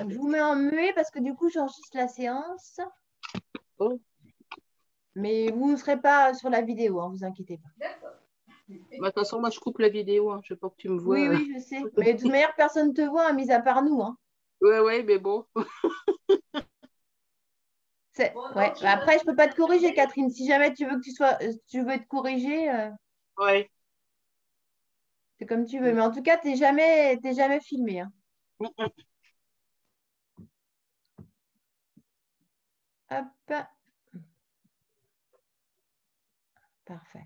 Je vous mets en muet parce que du coup, j'enregistre la séance. Oh. Mais vous ne serez pas sur la vidéo, hein, vous inquiétez pas. Bah, de toute façon, moi, je coupe la vidéo. Hein. Je veux pas que tu me Oui, vois. oui, je sais. Mais de toute manière, personne ne te voit, hein, mis à part nous. Hein. Ouais, ouais, mais bon. Ouais. Bah, après, je ne peux pas te corriger, Catherine. Si jamais tu veux que tu veux être corrigée, Ouais. c'est comme tu veux. Mais en tout cas, t'es jamais filmé. Hein. Hop. Parfait.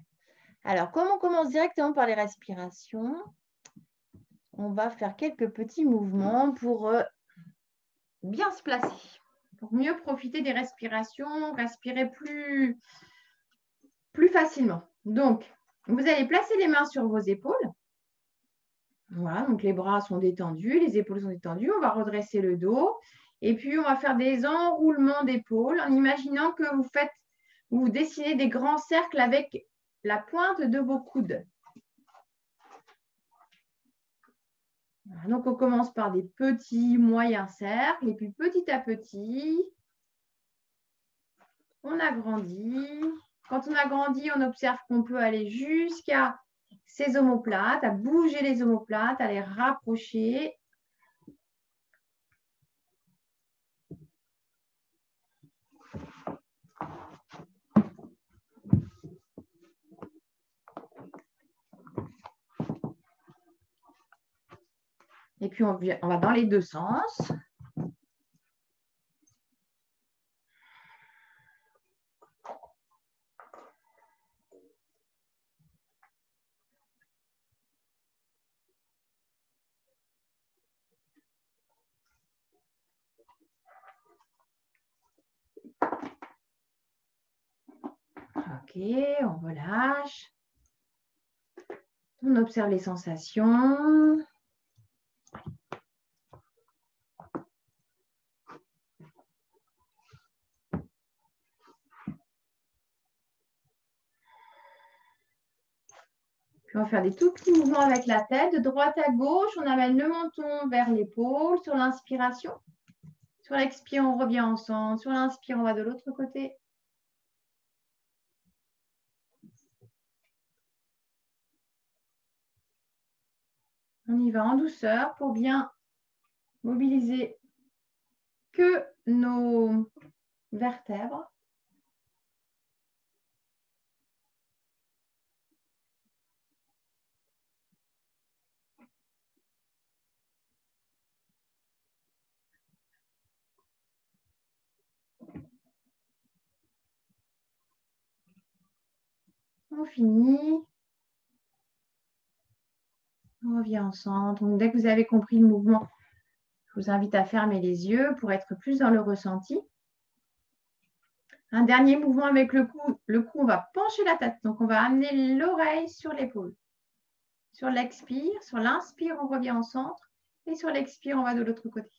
Alors, comme on commence directement par les respirations, on va faire quelques petits mouvements pour bien se placer. Pour mieux profiter des respirations, respirer plus facilement. Donc, vous allez placer les mains sur vos épaules. Voilà, donc les bras sont détendus, les épaules sont détendues. On va redresser le dos. Et puis, on va faire des enroulements d'épaules en imaginant que vous dessinez des grands cercles avec la pointe de vos coudes. Voilà, donc, on commence par des petits, moyens cercles. Et puis, petit à petit, on agrandit. Quand on agrandit, on observe qu'on peut aller jusqu'à ces omoplates, à bouger les omoplates, à les rapprocher. Et puis, on va dans les deux sens. Ok, on relâche. On observe les sensations. Puis on va faire des tout petits mouvements avec la tête, de droite à gauche. On amène le menton vers l'épaule sur l'inspiration. Sur l'expire, on revient en centre. Sur l'inspire, on va de l'autre côté. On y va en douceur pour bien mobiliser que nos vertèbres. On finit. On revient en centre. Donc, dès que vous avez compris le mouvement, je vous invite à fermer les yeux pour être plus dans le ressenti. Un dernier mouvement avec le cou. Le cou, on va pencher la tête. Donc, on va amener l'oreille sur l'épaule. Sur l'expire, sur l'inspire, on revient en centre. Et sur l'expire, on va de l'autre côté.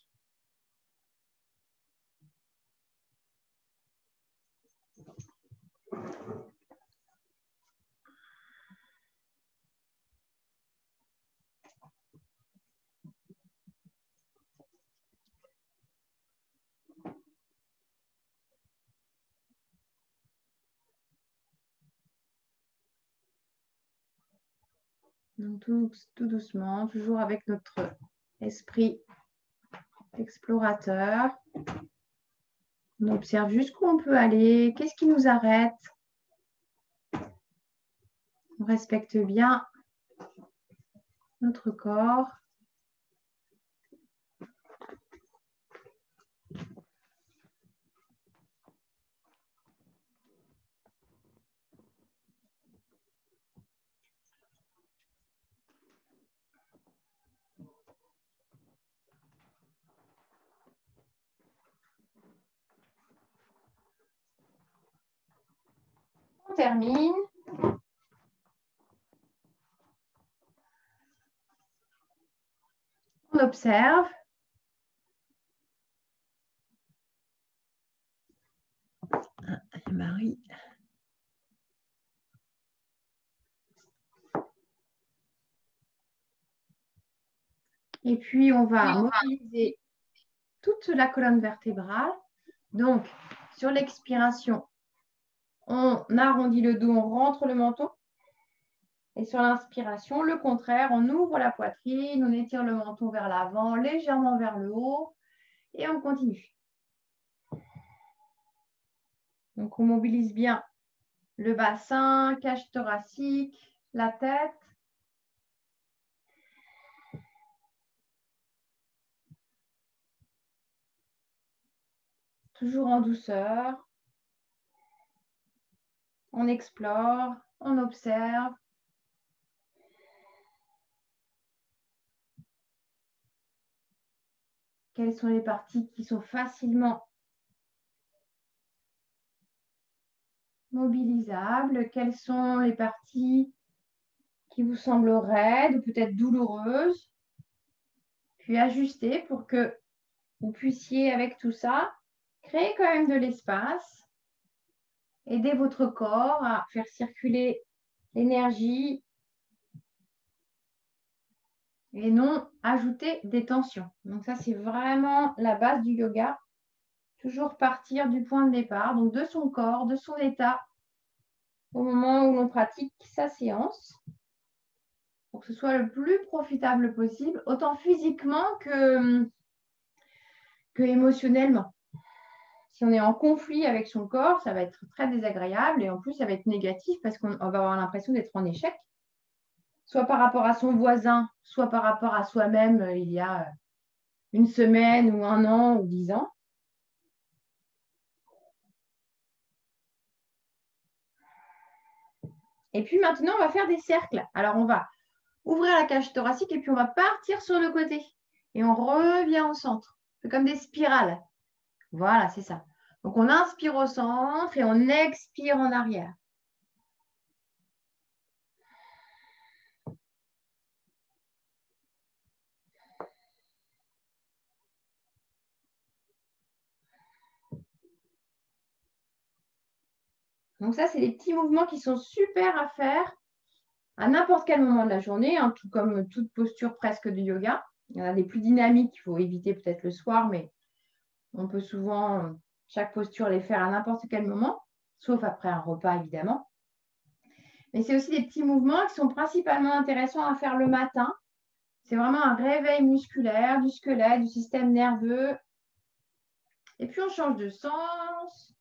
Donc, tout doucement, toujours avec notre esprit explorateur. On observe jusqu'où on peut aller, qu'est-ce qui nous arrête. On respecte bien notre corps. On termine. On observe. Marie. Et puis, on va mobiliser toute la colonne vertébrale. Donc, sur l'expiration, on arrondit le dos, on rentre le menton. Et sur l'inspiration, le contraire, on ouvre la poitrine, on étire le menton vers l'avant, légèrement vers le haut, et on continue. Donc, on mobilise bien le bassin, cage thoracique, la tête. Toujours en douceur. On explore, on observe. Quelles sont les parties qui sont facilement mobilisables? Quelles sont les parties qui vous semblent raides ou peut-être douloureuses? Puis ajuster pour que vous puissiez, avec tout ça, créer quand même de l'espace. Aider votre corps à faire circuler l'énergie et non ajouter des tensions. Donc ça, c'est vraiment la base du yoga. Toujours partir du point de départ, donc de son corps, de son état, au moment où l'on pratique sa séance, pour que ce soit le plus profitable possible, autant physiquement que émotionnellement. Si on est en conflit avec son corps, ça va être très désagréable et en plus, ça va être négatif parce qu'on va avoir l'impression d'être en échec, soit par rapport à son voisin, soit par rapport à soi-même il y a une semaine ou un an ou 10 ans. Et puis maintenant, on va faire des cercles. Alors, on va ouvrir la cage thoracique et puis on va partir sur le côté. Et on revient au centre. C'est comme des spirales. Voilà, c'est ça. Donc, on inspire au centre et on expire en arrière. Donc, ça, c'est des petits mouvements qui sont super à faire à n'importe quel moment de la journée, hein, tout comme toute posture presque de yoga. Il y en a des plus dynamiques, il faut éviter peut-être le soir, mais on peut souvent, chaque posture, les faire à n'importe quel moment, sauf après un repas, évidemment. Mais c'est aussi des petits mouvements qui sont principalement intéressants à faire le matin. C'est vraiment un réveil musculaire du squelette, du système nerveux. Et puis, on change de sens.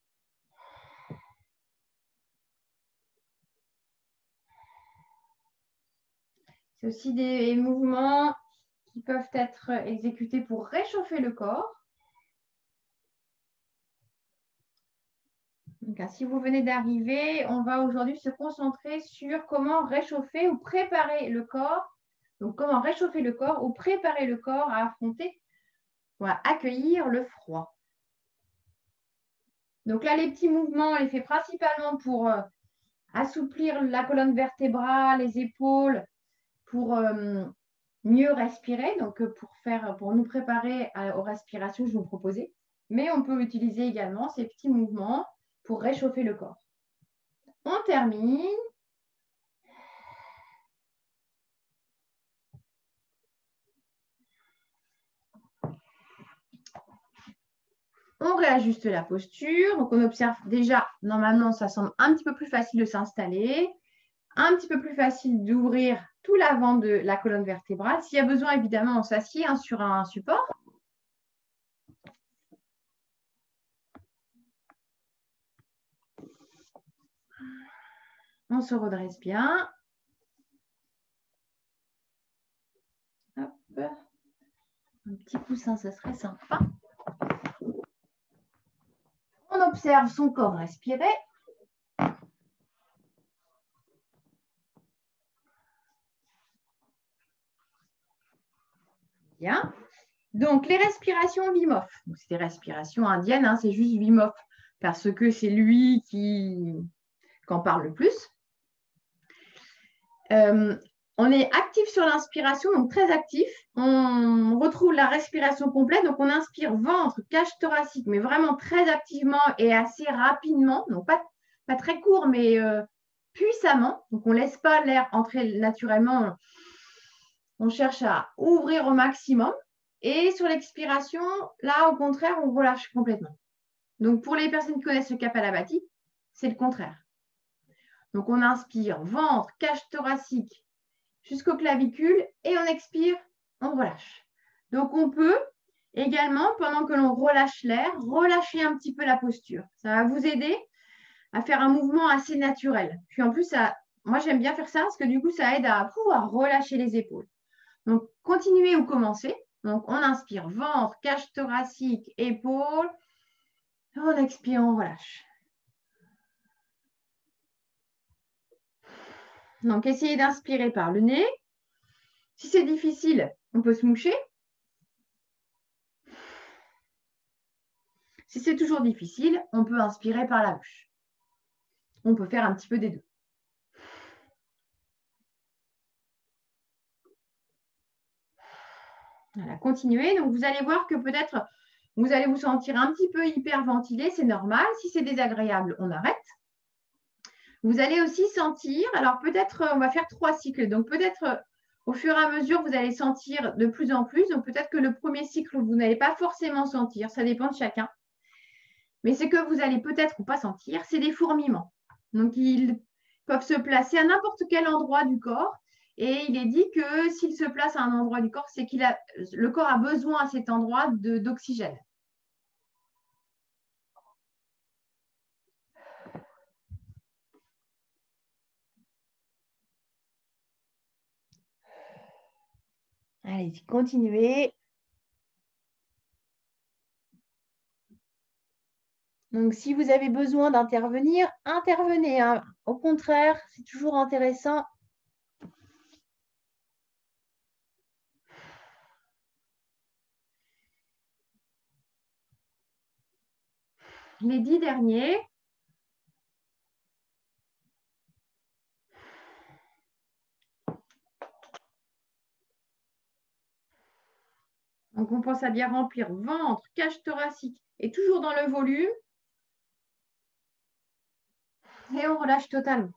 C'est aussi des mouvements qui peuvent être exécutés pour réchauffer le corps. Donc, si vous venez d'arriver, on va aujourd'hui se concentrer sur comment réchauffer ou préparer le corps. Donc, comment réchauffer le corps ou préparer le corps à affronter ou à accueillir le froid. Donc là, les petits mouvements, on les fait principalement pour assouplir la colonne vertébrale, les épaules, pour mieux respirer, donc pour nous préparer aux respirations que je vous proposais. Mais on peut utiliser également ces petits mouvements pour réchauffer le corps. On termine. On réajuste la posture. Donc, on observe déjà, normalement, ça semble un petit peu plus facile de s'installer, un petit peu plus facile d'ouvrir tout l'avant de la colonne vertébrale. S'il y a besoin, évidemment, on s'assied sur un support. On se redresse bien. Hop. Un petit coussin, ça serait sympa. On observe son corps respirer. Bien. Donc, les respirations Wim Hof. C'est des respirations indiennes, hein, c'est juste Wim Hof parce que c'est lui qui en parle le plus. On est actif sur l'inspiration, donc très actif. On retrouve la respiration complète. Donc, on inspire ventre, cage thoracique, mais vraiment très activement et assez rapidement. Donc, pas très court, mais puissamment. Donc, on ne laisse pas l'air entrer naturellement. On cherche à ouvrir au maximum. Et sur l'expiration, là, au contraire, on relâche complètement. Donc, pour les personnes qui connaissent le Kapalabhati, c'est le contraire. Donc, on inspire ventre, cage thoracique jusqu'aux clavicules et on expire, on relâche. Donc, on peut également, pendant que l'on relâche l'air, relâcher un petit peu la posture. Ça va vous aider à faire un mouvement assez naturel. Puis en plus, moi, j'aime bien faire ça parce que du coup, ça aide à pouvoir relâcher les épaules. Donc, continuez ou commencez. Donc, on inspire ventre, cage thoracique, épaules. On expire, on relâche. Donc, essayez d'inspirer par le nez. Si c'est difficile, on peut se moucher. Si c'est toujours difficile, on peut inspirer par la bouche. On peut faire un petit peu des deux. Voilà, continuez. Donc, vous allez voir que peut-être vous allez vous sentir un petit peu hyperventilé, c'est normal. Si c'est désagréable, on arrête. Vous allez aussi sentir, alors peut-être on va faire 3 cycles. Donc, peut-être au fur et à mesure, vous allez sentir de plus en plus. Donc, peut-être que le premier cycle, vous n'allez pas forcément sentir. Ça dépend de chacun. Mais ce que vous allez peut-être ou pas sentir, c'est des fourmillements. Donc, ils peuvent se placer à n'importe quel endroit du corps. Et il est dit que s'il se place à un endroit du corps, c'est que le corps a besoin à cet endroit d'oxygène. Allez-y, continuez. Donc, si vous avez besoin d'intervenir, intervenez, hein. Au contraire, c'est toujours intéressant. Les 10 derniers. Donc, on pense à bien remplir ventre, cage thoracique et toujours dans le volume. Et on relâche totalement.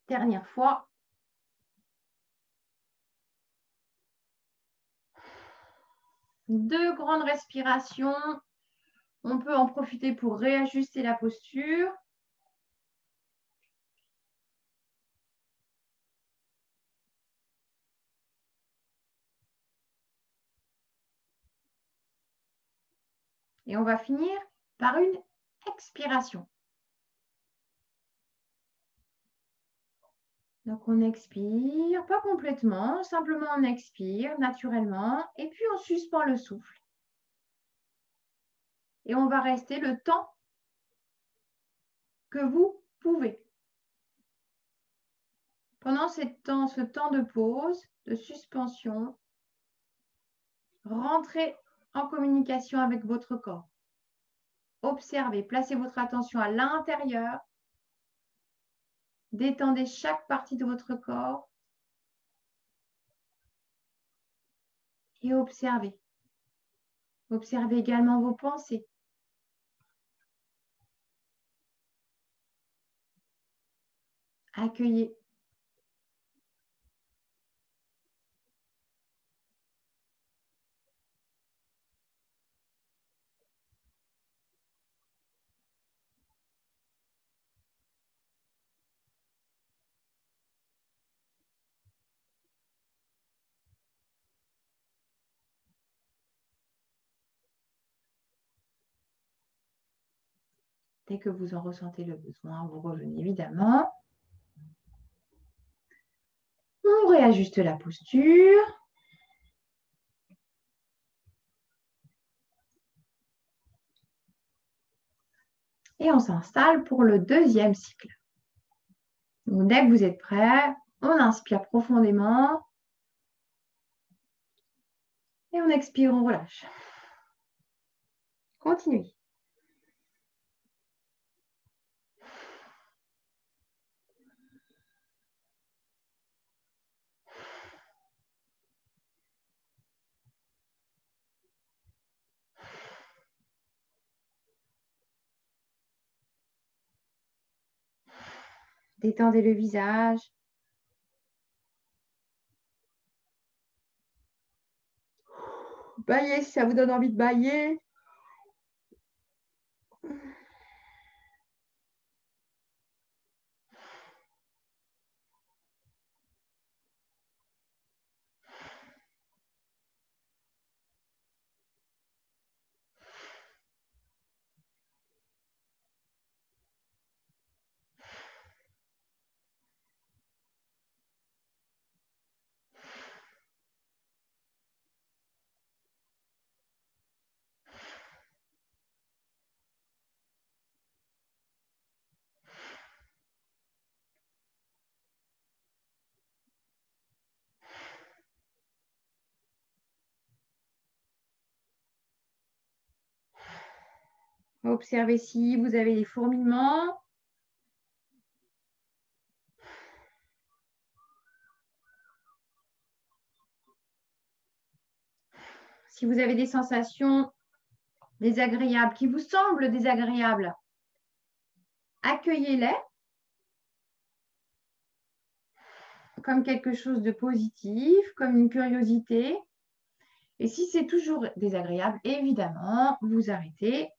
Dernière fois. Deux grandes respirations. On peut en profiter pour réajuster la posture. Et on va finir par une expiration. Donc, on expire, pas complètement, simplement on expire naturellement et puis on suspend le souffle. Et on va rester le temps que vous pouvez. Pendant ce temps de pause, de suspension, rentrez en communication avec votre corps. Observez, placez votre attention à l'intérieur. Détendez chaque partie de votre corps et observez. Observez également vos pensées. Accueillez. Dès que vous en ressentez le besoin, vous revenez évidemment. On réajuste la posture. Et on s'installe pour le deuxième cycle. Donc, dès que vous êtes prêt, on inspire profondément. Et on expire, on relâche. Continuez. Détendez le visage. Baillez si ça vous donne envie de bailler. Observez si vous avez des fourmillements. Si vous avez des sensations désagréables, qui vous semblent désagréables, accueillez-les comme quelque chose de positif, comme une curiosité. Et si c'est toujours désagréable, évidemment, vous arrêtez.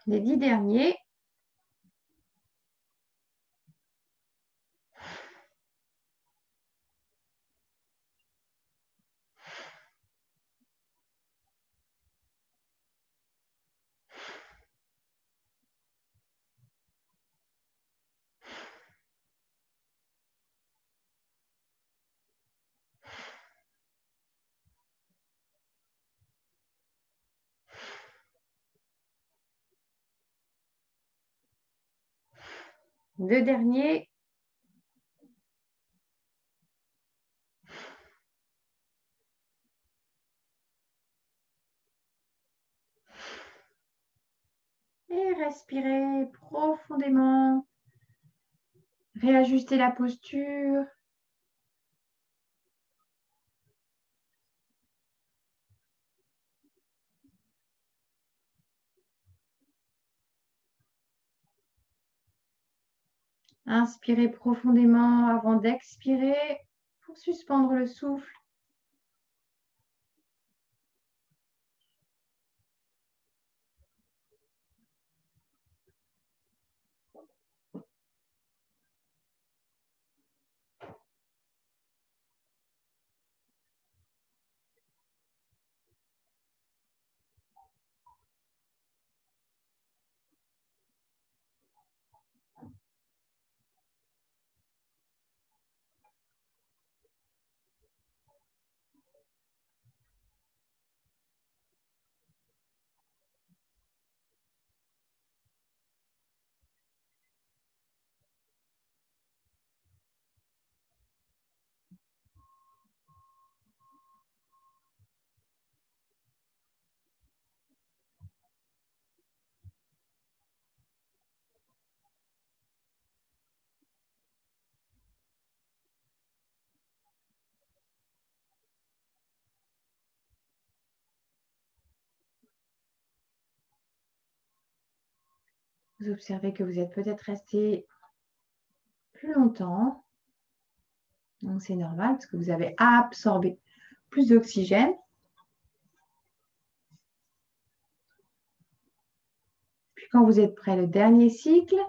Les 10 derniers. Deux derniers. Et respirez profondément. Réajustez la posture. Inspirez profondément avant d'expirer pour suspendre le souffle. Vous observez que vous êtes peut-être resté plus longtemps. Donc, c'est normal parce que vous avez absorbé plus d'oxygène. Puis, quand vous êtes prêt, le dernier cycle.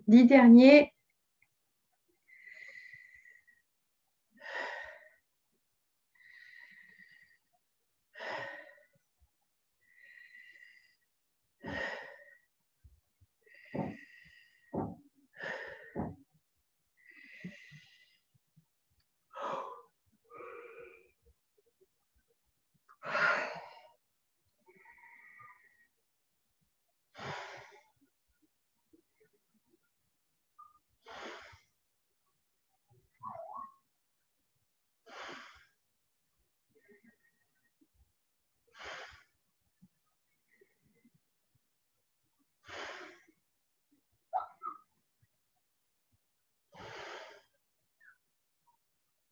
10 derniers.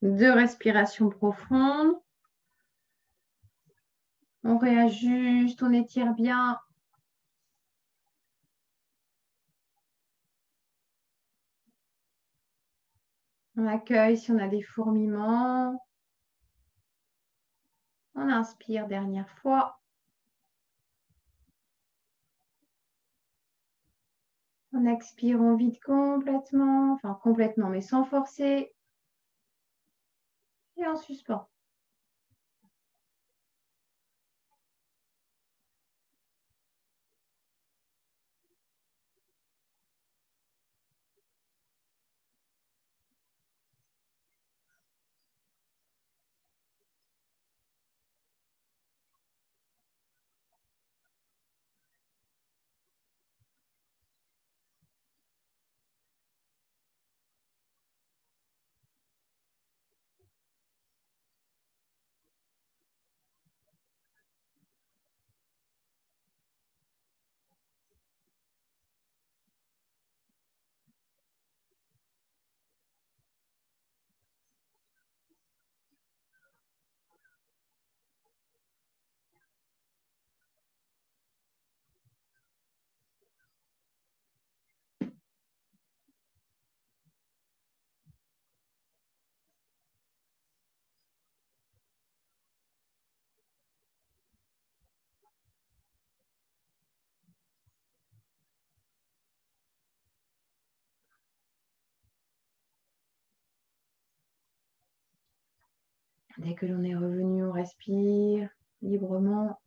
Deux respirations profondes. On réajuste, on étire bien. On accueille si on a des fourmillements. On inspire dernière fois. On expire, on vide complètement. Enfin, complètement, mais sans forcer. Et on suspend. Dès que l'on est revenu, on respire librement.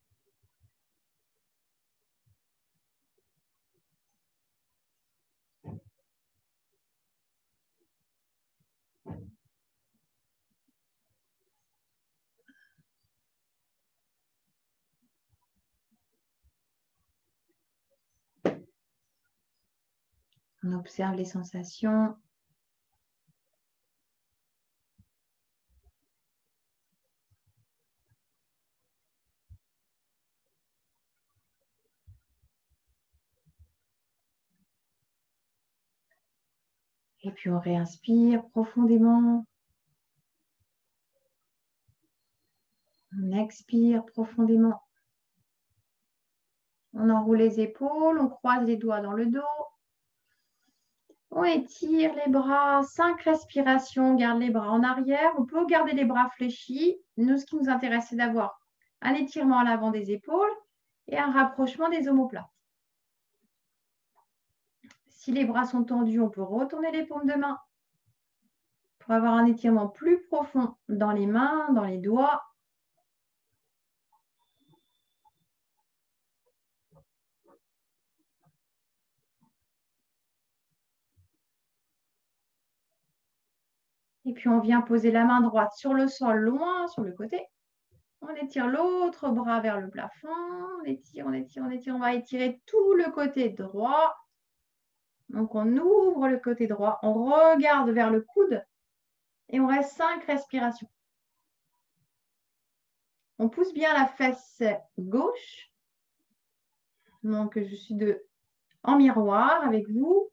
On observe les sensations. Et puis on réinspire profondément. On expire profondément. On enroule les épaules, on croise les doigts dans le dos. On étire les bras, 5 respirations, on garde les bras en arrière. On peut garder les bras fléchis. Nous, ce qui nous intéresse, c'est d'avoir un étirement à l'avant des épaules et un rapprochement des omoplates. Si les bras sont tendus, on peut retourner les paumes de main pour avoir un étirement plus profond dans les mains, dans les doigts. Et puis, on vient poser la main droite sur le sol, loin sur le côté. On étire l'autre bras vers le plafond. On étire, on étire, on étire. On va étirer tout le côté droit. Donc, on ouvre le côté droit. On regarde vers le coude. Et on reste 5 respirations. On pousse bien la fesse gauche. Donc, je suis en miroir avec vous.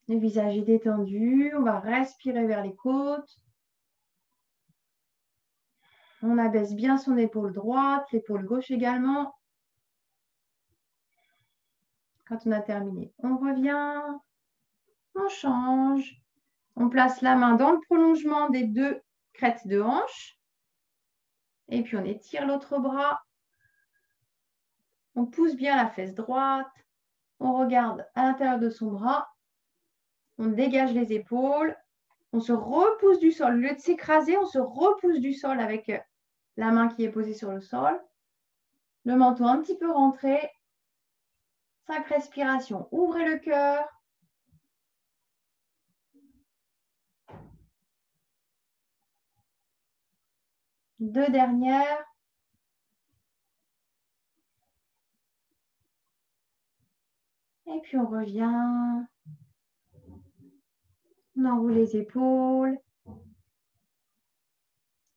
Le visage est détendu. On va respirer vers les côtes. On abaisse bien son épaule droite, l'épaule gauche également. Quand on a terminé, on revient. On change. On place la main dans le prolongement des 2 crêtes de hanche. Et puis, on étire l'autre bras. On pousse bien la fesse droite. On regarde à l'intérieur de son bras. On dégage les épaules. On se repousse du sol. Au lieu de s'écraser, on se repousse du sol avec la main qui est posée sur le sol. Le menton un petit peu rentré. 5 respirations. Ouvrez le cœur. Deux dernières. Et puis on revient. On enroule les épaules.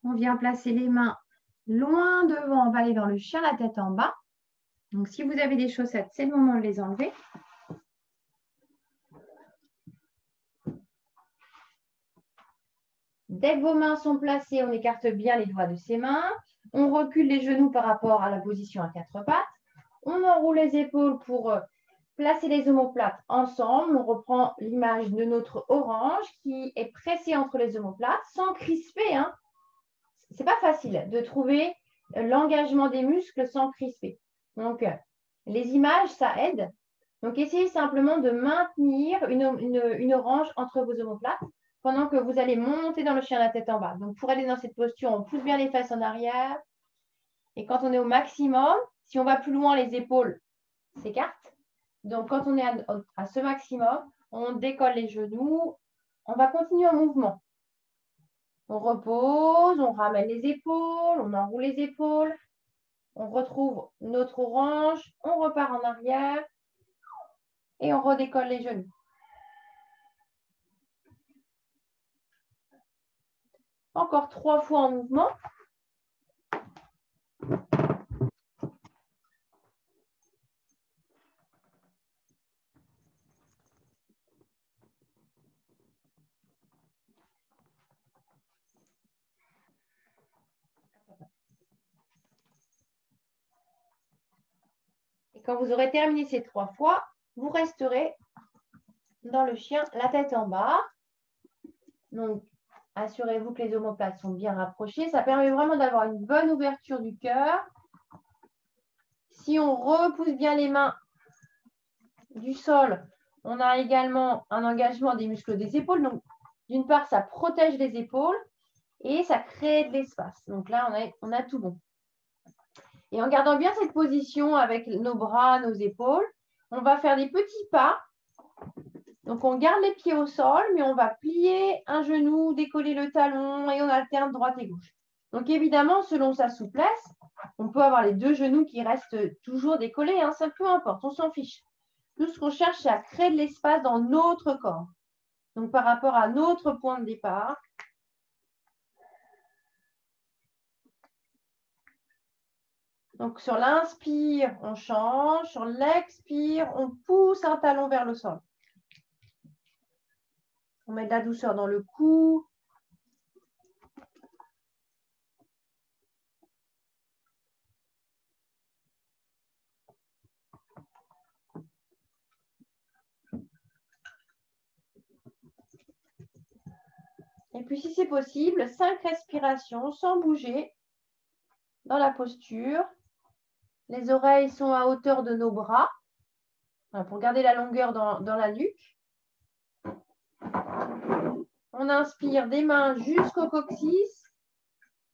On vient placer les mains loin devant. On va aller dans le chien, la tête en bas. Donc, si vous avez des chaussettes, c'est le moment de les enlever. Dès que vos mains sont placées, on écarte bien les doigts de ses mains. On recule les genoux par rapport à la position à quatre pattes. On enroule les épaules pour placer les omoplates ensemble. On reprend l'image de notre orange qui est pressée entre les omoplates sans crisper. Hein. Ce n'est pas facile de trouver l'engagement des muscles sans crisper. Donc, les images, ça aide. Donc, essayez simplement de maintenir une orange entre vos omoplates pendant que vous allez monter dans le chien la tête en bas. Donc, pour aller dans cette posture, on pousse bien les fesses en arrière. Et quand on est au maximum, si on va plus loin, les épaules s'écartent. Donc, quand on est à ce maximum, on décolle les genoux. On va continuer en mouvement. On repose, on ramène les épaules, on enroule les épaules. On retrouve notre orange, on repart en arrière et on redécolle les genoux. Encore 3 fois en mouvement. Et quand vous aurez terminé ces 3 fois, vous resterez dans le chien, la tête en bas. Donc, assurez-vous que les omoplates sont bien rapprochées. Ça permet vraiment d'avoir une bonne ouverture du cœur. Si on repousse bien les mains du sol, on a également un engagement des muscles des épaules. Donc, d'une part, ça protège les épaules et ça crée de l'espace. Donc là, on a tout bon. Et en gardant bien cette position avec nos bras, nos épaules, on va faire des petits pas. Donc, on garde les pieds au sol, mais on va plier un genou, décoller le talon et on alterne droite et gauche. Donc, évidemment, selon sa souplesse, on peut avoir les 2 genoux qui restent toujours décollés. Hein, ça peu importe, on s'en fiche. Tout ce qu'on cherche, c'est à créer de l'espace dans notre corps. Donc, par rapport à notre point de départ. Donc, sur l'inspire, on change. Sur l'expire, on pousse un talon vers le sol. On met de la douceur dans le cou. Et puis, si c'est possible, 5 respirations sans bouger dans la posture. Les oreilles sont à hauteur de nos bras pour garder la longueur dans la nuque. On inspire des mains jusqu'au coccyx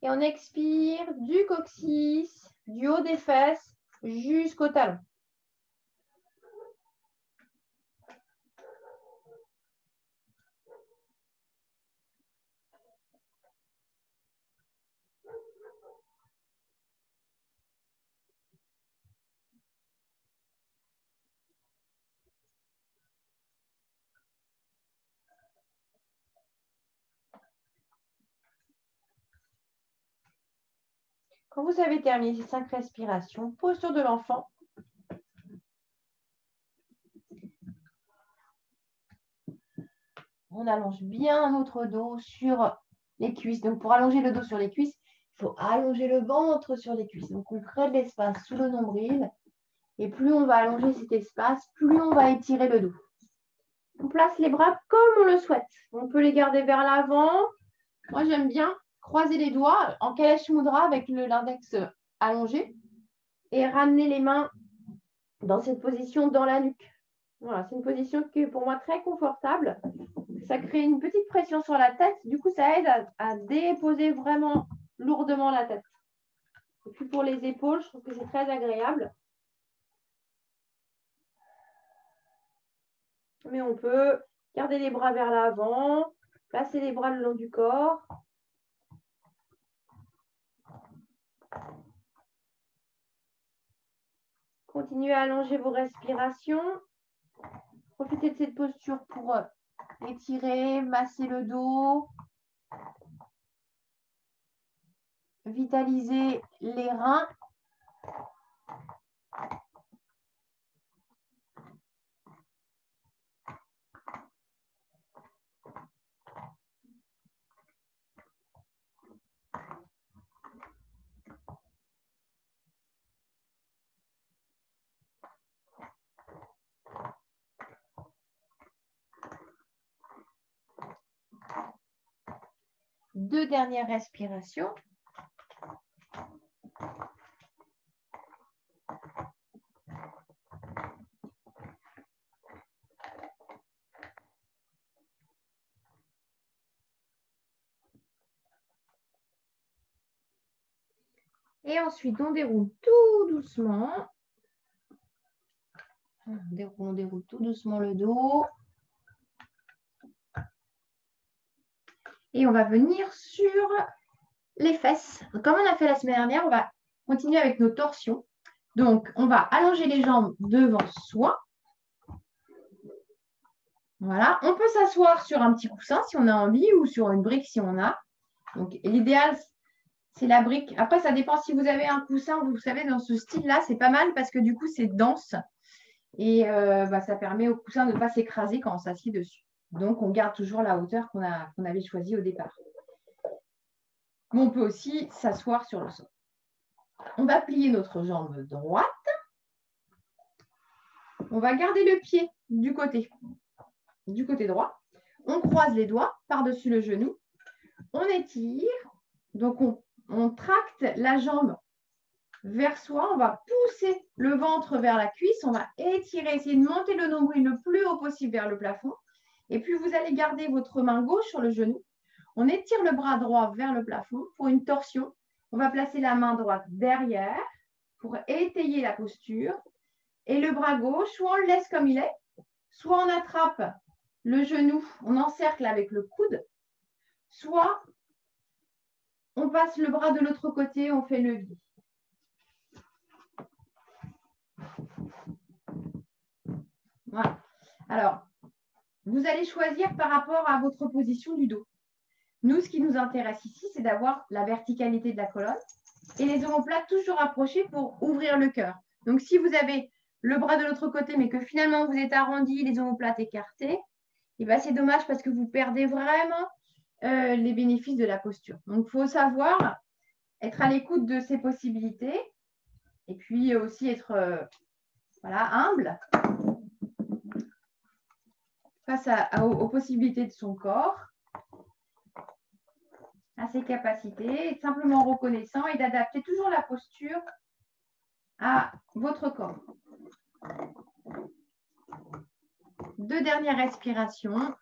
et on expire du coccyx, du haut des fesses jusqu'au talon. Quand vous avez terminé ces 5 respirations, posture de l'enfant. On allonge bien notre dos sur les cuisses. Donc, pour allonger le dos sur les cuisses, il faut allonger le ventre sur les cuisses. Donc, on crée de l'espace sous le nombril. Et plus on va allonger cet espace, plus on va étirer le dos. On place les bras comme on le souhaite. On peut les garder vers l'avant. Moi, j'aime bien croiser les doigts en Kalesh Mudra avec l'index allongé et ramener les mains dans cette position dans la nuque. Voilà, c'est une position qui est pour moi très confortable. Ça crée une petite pression sur la tête. Du coup, ça aide à déposer vraiment lourdement la tête. Et puis pour les épaules, je trouve que c'est très agréable. Mais on peut garder les bras vers l'avant, placer les bras le long du corps. Continuez à allonger vos respirations. Profitez de cette posture pour étirer, masser le dos, vitaliser les reins. Deux dernières respirations. Et ensuite, on déroule tout doucement. On déroule tout doucement le dos. Et on va venir sur les fesses. Comme on a fait la semaine dernière, on va continuer avec nos torsions. Donc, on va allonger les jambes devant soi. Voilà. On peut s'asseoir sur un petit coussin si on a envie ou sur une brique si on a. Donc, l'idéal, c'est la brique. Après, ça dépend si vous avez un coussin, vous savez, dans ce style-là, c'est pas mal parce que du coup, c'est dense. Et ça permet au coussin de ne pas s'écraser quand on s'assied dessus. Donc, on garde toujours la hauteur qu'on avait choisie au départ. Mais on peut aussi s'asseoir sur le sol. On va plier notre jambe droite. On va garder le pied du côté droit. On croise les doigts par-dessus le genou. On étire. Donc, on tracte la jambe vers soi. On va pousser le ventre vers la cuisse. On va étirer, essayer de monter le nombril le plus haut possible vers le plafond. Et puis, vous allez garder votre main gauche sur le genou. On étire le bras droit vers le plafond pour une torsion. On va placer la main droite derrière pour étayer la posture. Et le bras gauche, soit on le laisse comme il est, soit on attrape le genou, on encercle avec le coude, soit on passe le bras de l'autre côté, on fait le levier. Voilà. Alors, vous allez choisir par rapport à votre position du dos. Nous, ce qui nous intéresse ici, c'est d'avoir la verticalité de la colonne et les omoplates toujours approchées pour ouvrir le cœur. Donc, si vous avez le bras de l'autre côté, mais que finalement vous êtes arrondi, les omoplates écartées, c'est dommage parce que vous perdez vraiment les bénéfices de la posture. Donc, il faut savoir être à l'écoute de ces possibilités et puis aussi être humble face aux possibilités de son corps, à ses capacités, être simplement reconnaissant et d'adapter toujours la posture à votre corps. Deux dernières respirations.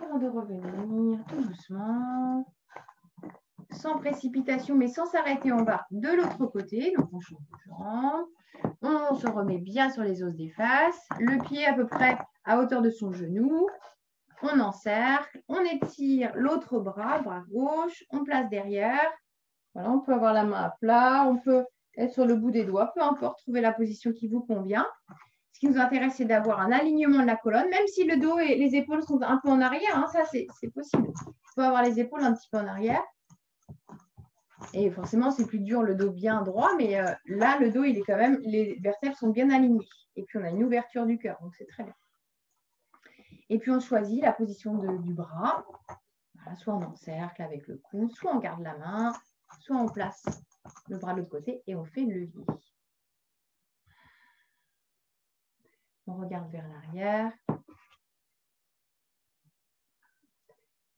Avant de revenir tout doucement, sans précipitation, mais sans s'arrêter, on va de l'autre côté. Donc, on change de jambe. On se remet bien sur les os des faces. Le pied à peu près à hauteur de son genou. On encercle. On étire l'autre bras gauche. On place derrière. Voilà, on peut avoir la main à plat. On peut être sur le bout des doigts. Peu importe, trouvez la position qui vous convient. Ce qui nous intéresse, c'est d'avoir un alignement de la colonne, même si le dos et les épaules sont un peu en arrière. Hein, ça, c'est possible. Il faut avoir les épaules un petit peu en arrière. Et forcément, c'est plus dur le dos bien droit, mais là, le dos, il est quand même, les vertèbres sont bien alignées. Et puis, on a une ouverture du cœur, donc c'est très bien. Et puis, on choisit la position du bras. Voilà, soit on encercle avec le coude, soit on garde la main, soit on place le bras de l'autre côté et on fait le levier. On regarde vers l'arrière.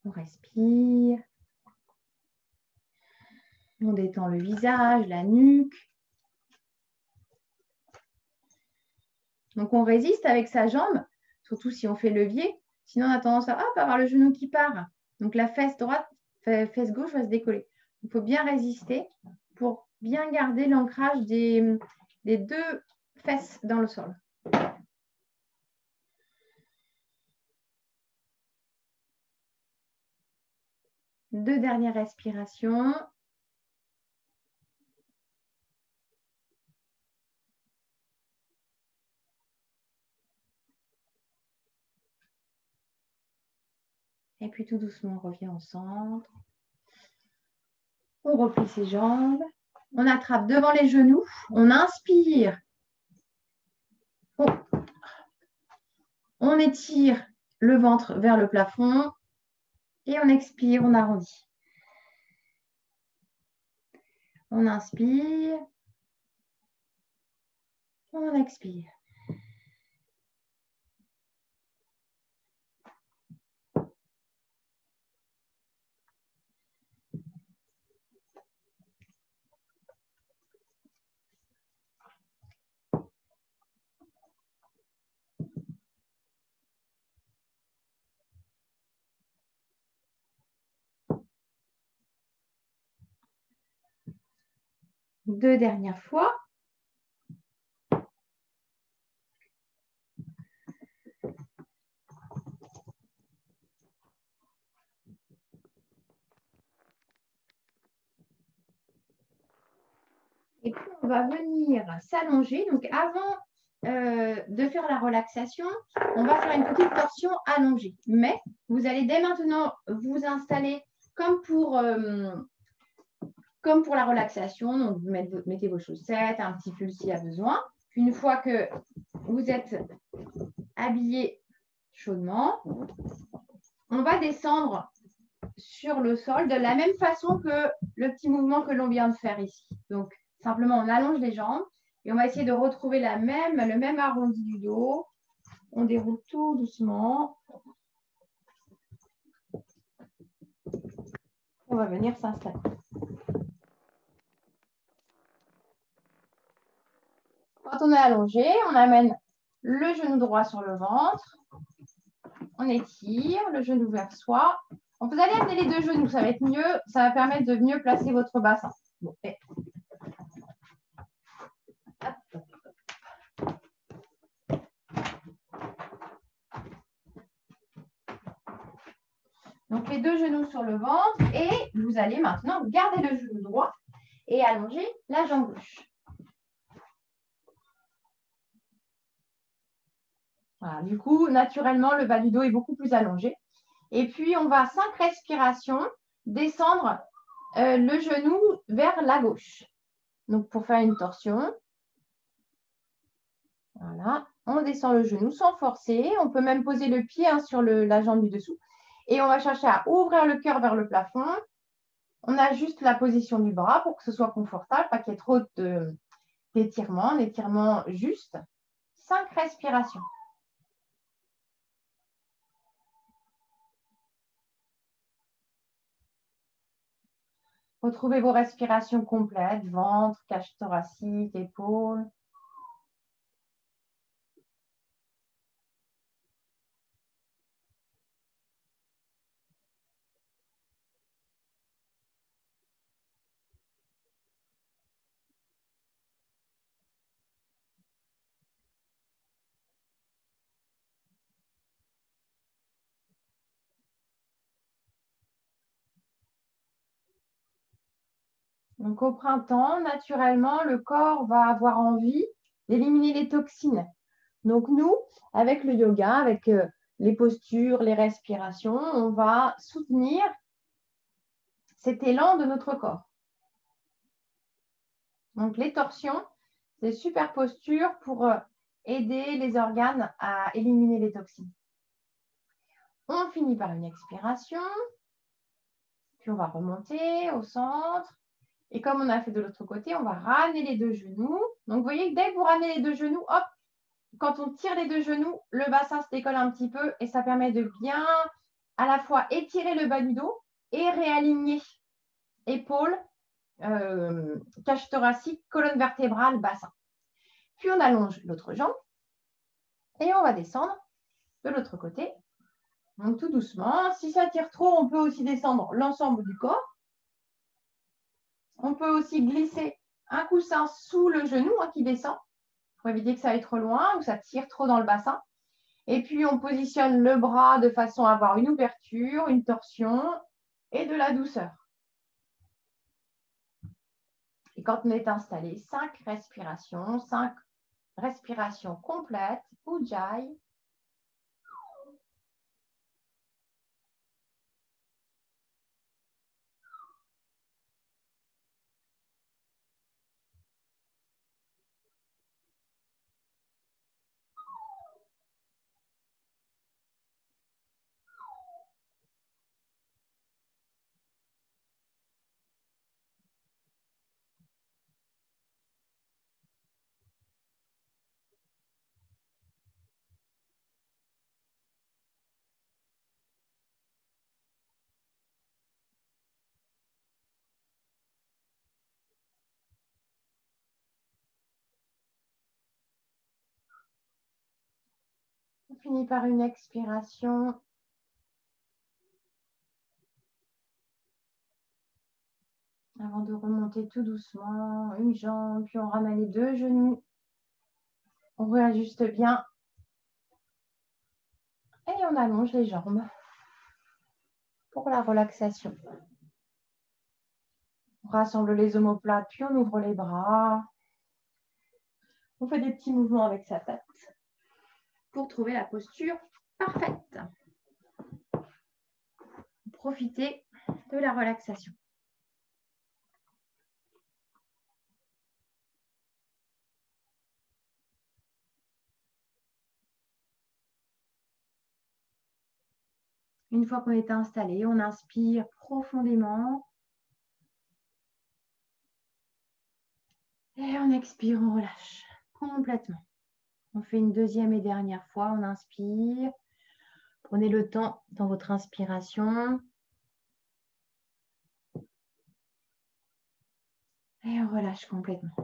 On respire. On détend le visage, la nuque. Donc, on résiste avec sa jambe, surtout si on fait levier. Sinon, on a tendance à avoir le genou qui part. Donc, la fesse droite, fesse gauche va se décoller. Il faut bien résister pour bien garder l'ancrage des deux fesses dans le sol. Deux dernières respirations. Et puis tout doucement, on revient au centre. On replie ses jambes. On attrape devant les genoux. On inspire. On étire le ventre vers le plafond. Et on expire, on arrondit. On inspire. On expire. Deux dernières fois. Et puis, on va venir s'allonger. Donc, avant de faire la relaxation, on va faire une petite torsion allongée. Mais vous allez dès maintenant vous installer comme pour la relaxation. Donc, vous mettez vos chaussettes, un petit pull s'il y a besoin. Une fois que vous êtes habillé chaudement, on va descendre sur le sol de la même façon que le petit mouvement que l'on vient de faire ici. Donc, simplement, on allonge les jambes et on va essayer de retrouver le même arrondi du dos. On déroule tout doucement. On va venir s'installer. Quand on est allongé, on amène le genou droit sur le ventre. On étire le genou vers soi. Vous allez amener les deux genoux, ça va être mieux. Ça va permettre de mieux placer votre bassin. Bon, donc, les deux genoux sur le ventre et vous allez maintenant garder le genou droit et allonger la jambe gauche. Voilà, du coup, naturellement, le bas du dos est beaucoup plus allongé. Et puis, on va, 5 respirations, descendre le genou vers la gauche. Donc, pour faire une torsion. Voilà, on descend le genou sans forcer. On peut même poser le pied sur la jambe du dessous. Et on va chercher à ouvrir le cœur vers le plafond. On ajuste la position du bras pour que ce soit confortable, pas qu'il y ait trop d'étirement. Un étirement juste. 5 respirations. Retrouvez vos respirations complètes, ventre, cage thoracique, épaules. Donc, au printemps, naturellement, le corps va avoir envie d'éliminer les toxines. Donc, nous, avec le yoga, avec les postures, les respirations, on va soutenir cet élan de notre corps. Donc, les torsions, c'est super posture pour aider les organes à éliminer les toxines. On finit par une expiration. Puis, on va remonter au centre. Et comme on a fait de l'autre côté, on va ramener les deux genoux. Donc, vous voyez que dès que vous ramenez les deux genoux, hop, quand on tire les deux genoux, le bassin se décolle un petit peu et ça permet de bien à la fois étirer le bas du dos et réaligner épaules, cage thoracique, colonne vertébrale, bassin. Puis on allonge l'autre jambe et on va descendre de l'autre côté. Donc tout doucement. Si ça tire trop, on peut aussi descendre l'ensemble du corps. On peut aussi glisser un coussin sous le genou qui descend pour éviter que ça aille trop loin ou ça tire trop dans le bassin. Et puis on positionne le bras de façon à avoir une ouverture, une torsion et de la douceur. Et quand on est installé, 5 respirations, 5 respirations complètes, Ujjayi. On finit par une expiration. Avant de remonter tout doucement, une jambe, puis on ramène les 2 genoux. On réajuste bien. Et on allonge les jambes pour la relaxation. On rassemble les omoplates, puis on ouvre les bras. On fait des petits mouvements avec sa tête pour trouver la posture parfaite. Profitez de la relaxation. Une fois qu'on est installé, on inspire profondément. Et on expire, on relâche complètement. On fait une deuxième et dernière fois. On inspire. Prenez le temps dans votre inspiration. Et on relâche complètement.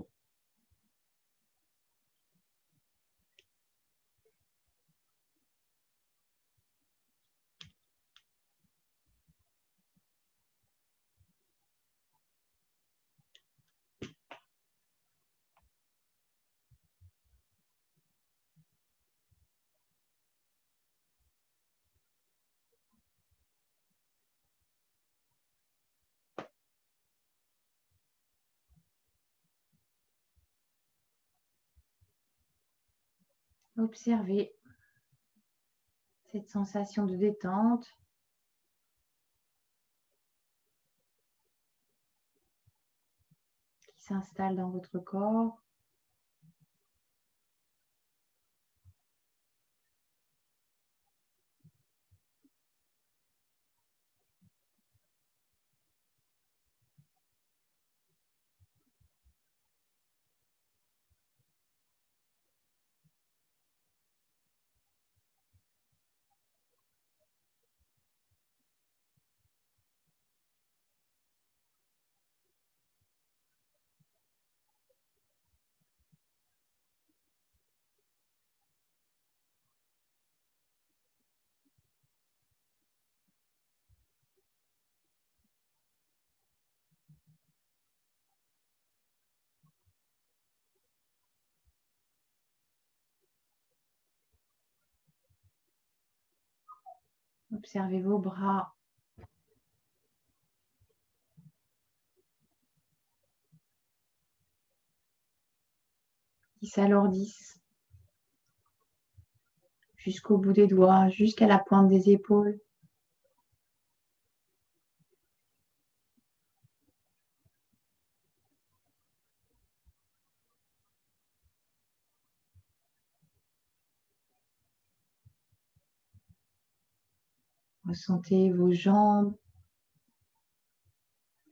Observez cette sensation de détente. Qui s'installe dans votre corps. Observez vos bras. Qui s'alourdissent jusqu'au bout des doigts, jusqu'à la pointe des épaules. Ressentez vos jambes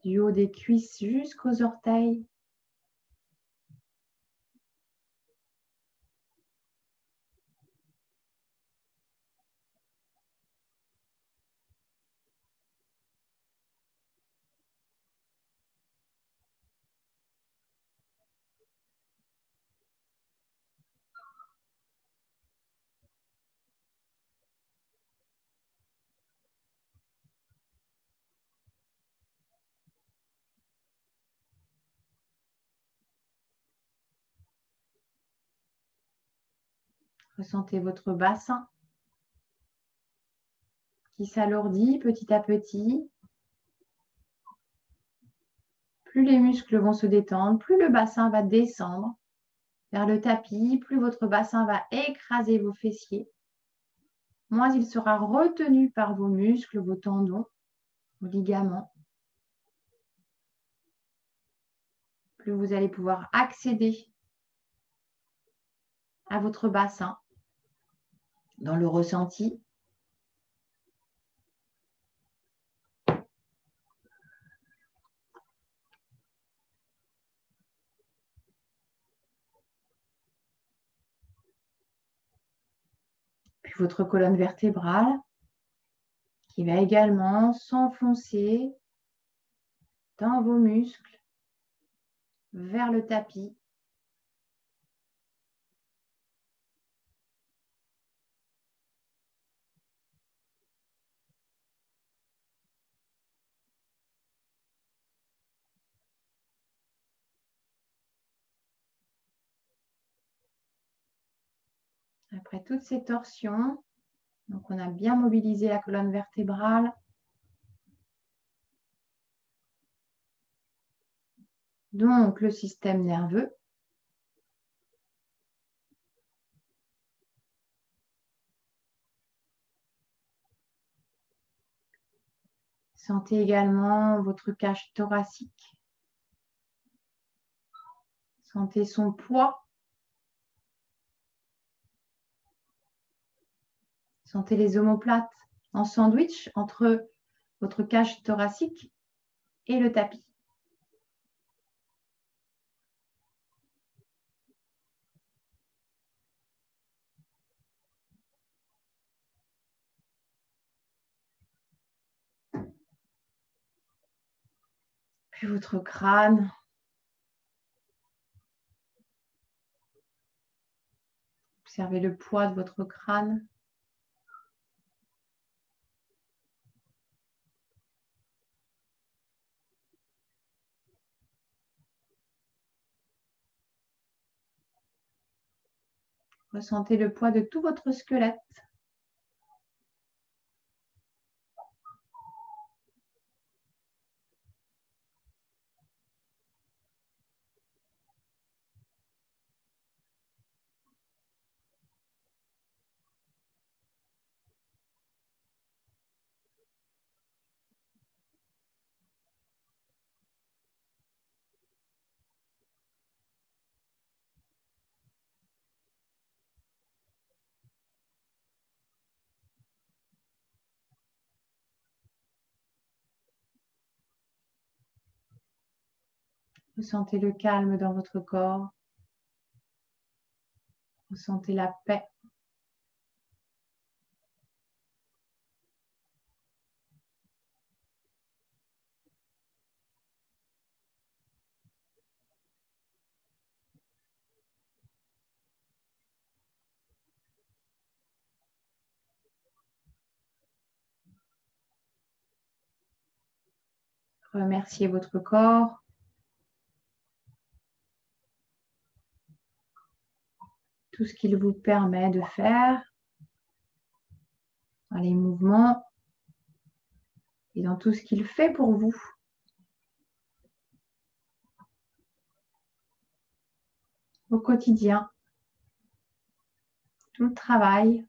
du haut des cuisses jusqu'aux orteils. Ressentez votre bassin qui s'alourdit petit à petit. Plus les muscles vont se détendre, plus le bassin va descendre vers le tapis, plus votre bassin va écraser vos fessiers, moins il sera retenu par vos muscles, vos tendons, vos ligaments. Plus vous allez pouvoir accéder à votre bassin dans le ressenti. Puis votre colonne vertébrale qui va également s'enfoncer dans vos muscles vers le tapis. Après toutes ces torsions, donc on a bien mobilisé la colonne vertébrale. Donc le système nerveux. Sentez également votre cage thoracique. Sentez son poids. Sentez les omoplates en sandwich entre votre cage thoracique et le tapis. Puis votre crâne. Observez le poids de votre crâne. Ressentez le poids de tout votre squelette. Ressentez le calme dans votre corps. Ressentez la paix. Remerciez votre corps. Tout ce qu'il vous permet de faire dans les mouvements et dans tout ce qu'il fait pour vous. Au quotidien, tout le travail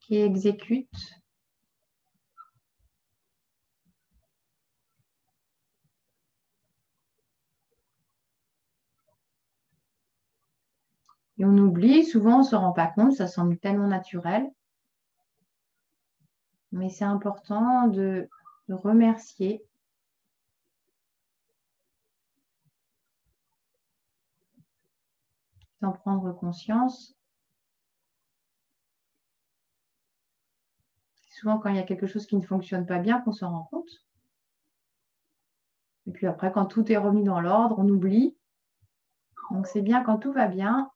qui exécute. Et on oublie, souvent on ne se rend pas compte, ça semble tellement naturel. Mais c'est important de remercier. D'en prendre conscience. Souvent, quand il y a quelque chose qui ne fonctionne pas bien, qu'on s'en rend compte. Et puis après, quand tout est revenu dans l'ordre, on oublie. Donc, c'est bien quand tout va bien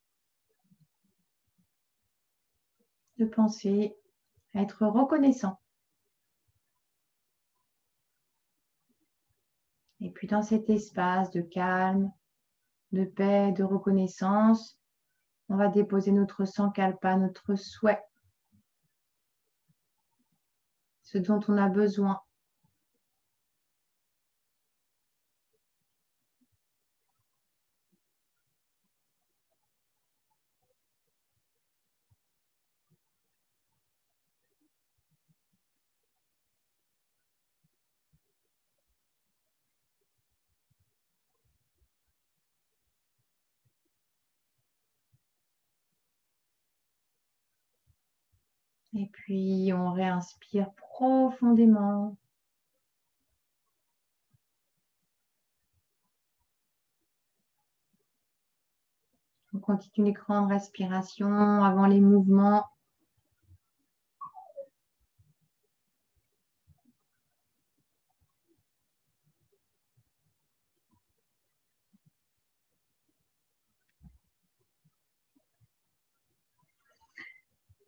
de penser à être reconnaissant. Et puis dans cet espace de calme, de paix, de reconnaissance, on va déposer notre sankalpa, notre souhait, ce dont on a besoin. Et puis, on réinspire profondément. On continue les grandes respirations avant les mouvements.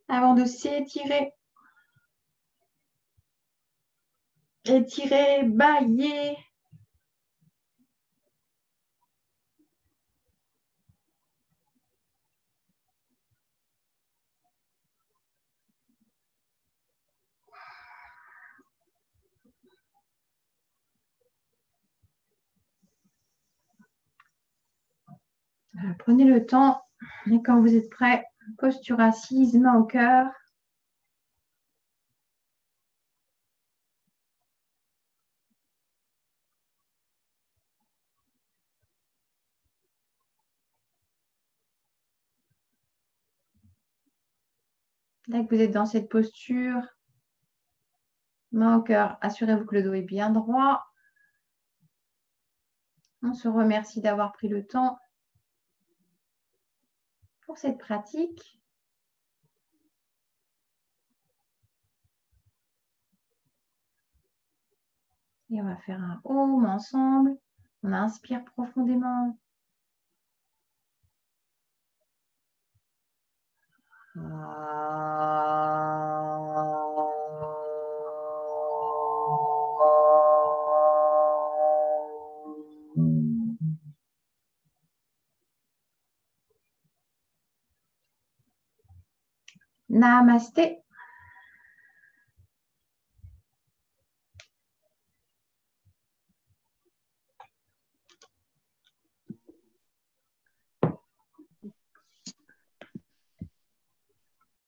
Avant de s'étirer. Étirer, bailler. Prenez le temps et quand vous êtes prêt, posture assise, main au cœur. Dès que vous êtes dans cette posture, main au cœur, assurez-vous que le dos est bien droit. On se remercie d'avoir pris le temps pour cette pratique. Et on va faire un home ensemble. On inspire profondément. Namasté.